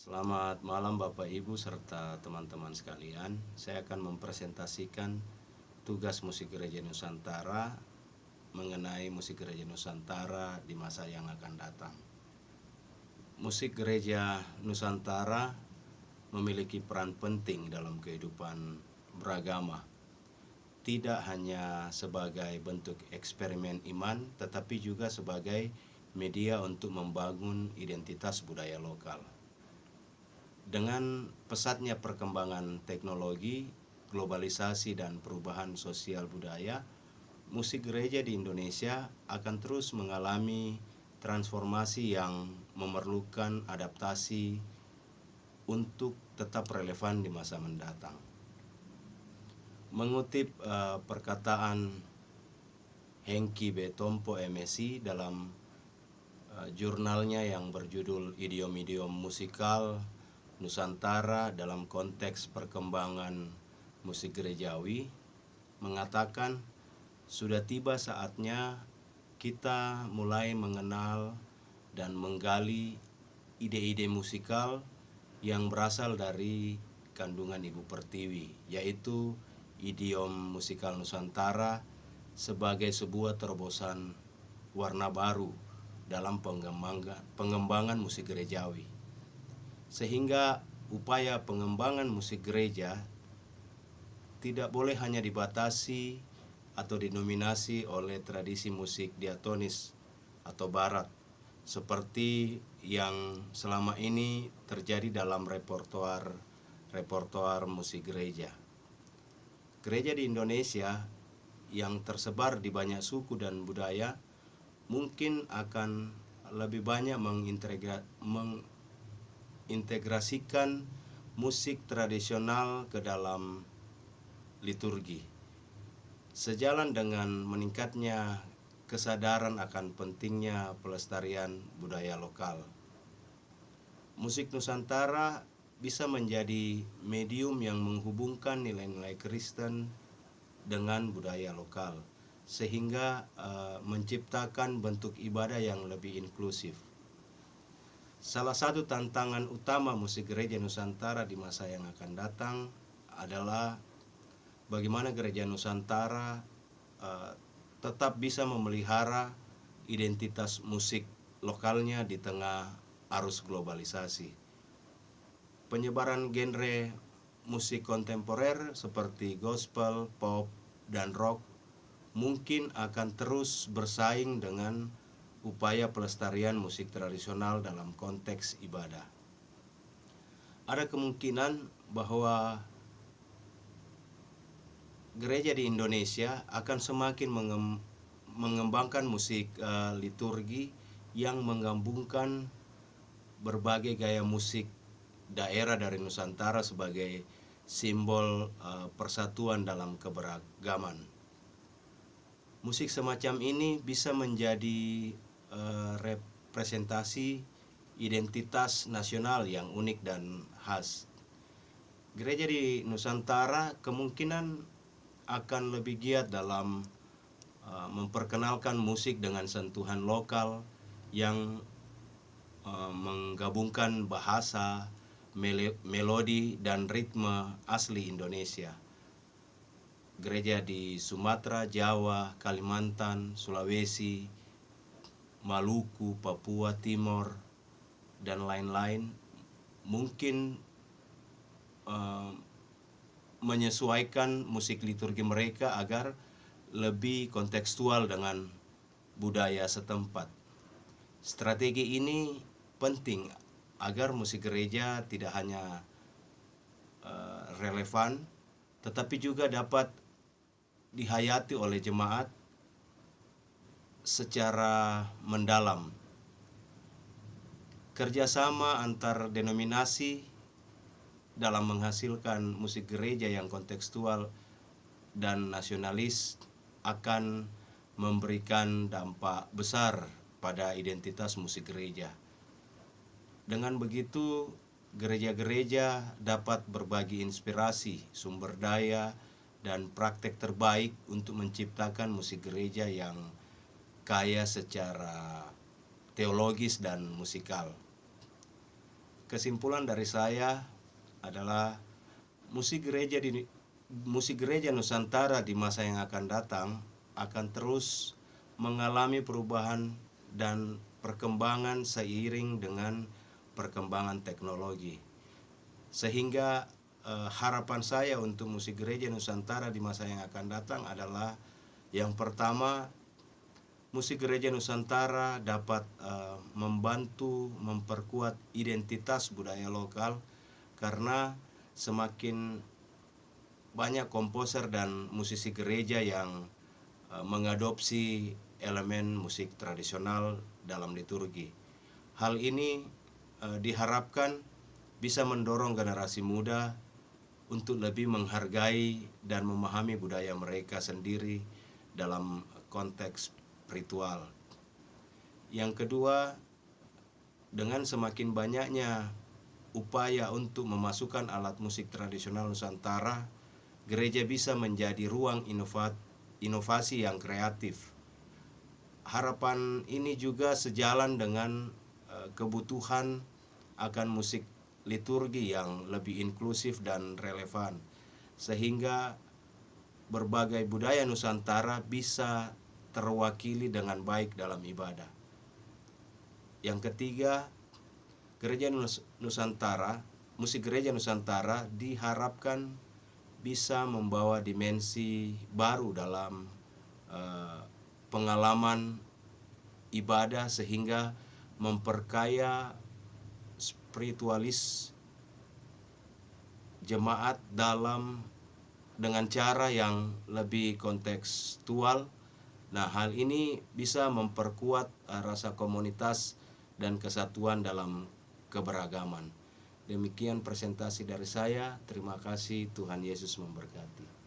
Selamat malam Bapak Ibu serta teman-teman sekalian. Saya akan mempresentasikan tugas musik gereja Nusantara mengenai musik gereja Nusantara di masa yang akan datang. Musik gereja Nusantara memiliki peran penting dalam kehidupan beragama. Tidak hanya sebagai bentuk eksperimen iman, tetapi juga sebagai media untuk membangun identitas budaya lokal. Dengan pesatnya perkembangan teknologi, globalisasi dan perubahan sosial budaya, musik gereja di Indonesia akan terus mengalami transformasi yang memerlukan adaptasi untuk tetap relevan di masa mendatang. Mengutip perkataan Hengki Betompo MSI dalam jurnalnya yang berjudul Idiom-idiom Musikal Nusantara dalam konteks perkembangan musik gerejawi, mengatakan sudah tiba saatnya kita mulai mengenal dan menggali ide-ide musikal yang berasal dari kandungan Ibu Pertiwi, yaitu idiom musikal Nusantara sebagai sebuah terobosan warna baru dalam pengembangan musik gerejawi. Sehingga upaya pengembangan musik gereja tidak boleh hanya dibatasi atau dinominasi oleh tradisi musik diatonis atau barat seperti yang selama ini terjadi dalam repertoar musik gereja. Gereja di Indonesia yang tersebar di banyak suku dan budaya mungkin akan lebih banyak mengintegrasikan musik tradisional ke dalam liturgi. Sejalan dengan meningkatnya kesadaran akan pentingnya pelestarian budaya lokal, musik Nusantara bisa menjadi medium yang menghubungkan nilai-nilai Kristen dengan budaya lokal, sehingga menciptakan bentuk ibadah yang lebih inklusif. Salah satu tantangan utama musik gereja Nusantara di masa yang akan datang adalah bagaimana gereja Nusantara tetap bisa memelihara identitas musik lokalnya di tengah arus globalisasi. Penyebaran genre musik kontemporer seperti gospel, pop, dan rock mungkin akan terus bersaing dengan upaya pelestarian musik tradisional dalam konteks ibadah. Ada kemungkinan bahwa gereja di Indonesia akan semakin mengembangkan musik liturgi yang menggabungkan berbagai gaya musik daerah dari Nusantara sebagai simbol persatuan dalam keberagaman. Musik semacam ini bisa menjadi representasi identitas nasional yang unik dan khas. Gereja di Nusantara kemungkinan akan lebih giat dalam memperkenalkan musik dengan sentuhan lokal yang menggabungkan bahasa, melodi, dan ritme asli Indonesia. Gereja di Sumatera, Jawa, Kalimantan, Sulawesi, Maluku, Papua Timur, dan lain-lain mungkin menyesuaikan musik liturgi mereka agar lebih kontekstual dengan budaya setempat. Strategi ini penting agar musik gereja tidak hanya relevan, tetapi juga dapat dihayati oleh jemaat secara mendalam. Kerjasama antar denominasi dalam menghasilkan musik gereja yang kontekstual dan nasionalis akan memberikan dampak besar pada identitas musik gereja. Dengan begitu, gereja-gereja dapat berbagi inspirasi, sumber daya, dan praktek terbaik untuk menciptakan musik gereja yang kaya secara teologis dan musikal. kesimpulan dari saya adalah musik gereja Nusantara di masa yang akan datang akan terus mengalami perubahan dan perkembangan seiring dengan perkembangan teknologi. Sehingga harapan saya untuk musik gereja Nusantara di masa yang akan datang adalah yang pertama, musik gereja Nusantara dapat membantu memperkuat identitas budaya lokal, karena semakin banyak komposer dan musisi gereja yang mengadopsi elemen musik tradisional dalam liturgi. Hal ini diharapkan bisa mendorong generasi muda untuk lebih menghargai dan memahami budaya mereka sendiri dalam konteks ritual. Yang kedua, dengan semakin banyaknya upaya untuk memasukkan alat musik tradisional Nusantara, gereja bisa menjadi ruang inovasi yang kreatif. Harapan ini juga sejalan dengan kebutuhan akan musik liturgi yang lebih inklusif dan relevan, sehingga berbagai budaya Nusantara bisa terwakili dengan baik dalam ibadah. Yang ketiga, musik gereja Nusantara diharapkan bisa membawa dimensi baru dalam pengalaman ibadah, sehingga memperkaya spiritualis jemaat dengan cara yang lebih kontekstual. Nah, hal ini bisa memperkuat rasa komunitas dan kesatuan dalam keberagaman. Demikian presentasi dari saya. Terima kasih. Tuhan Yesus memberkati.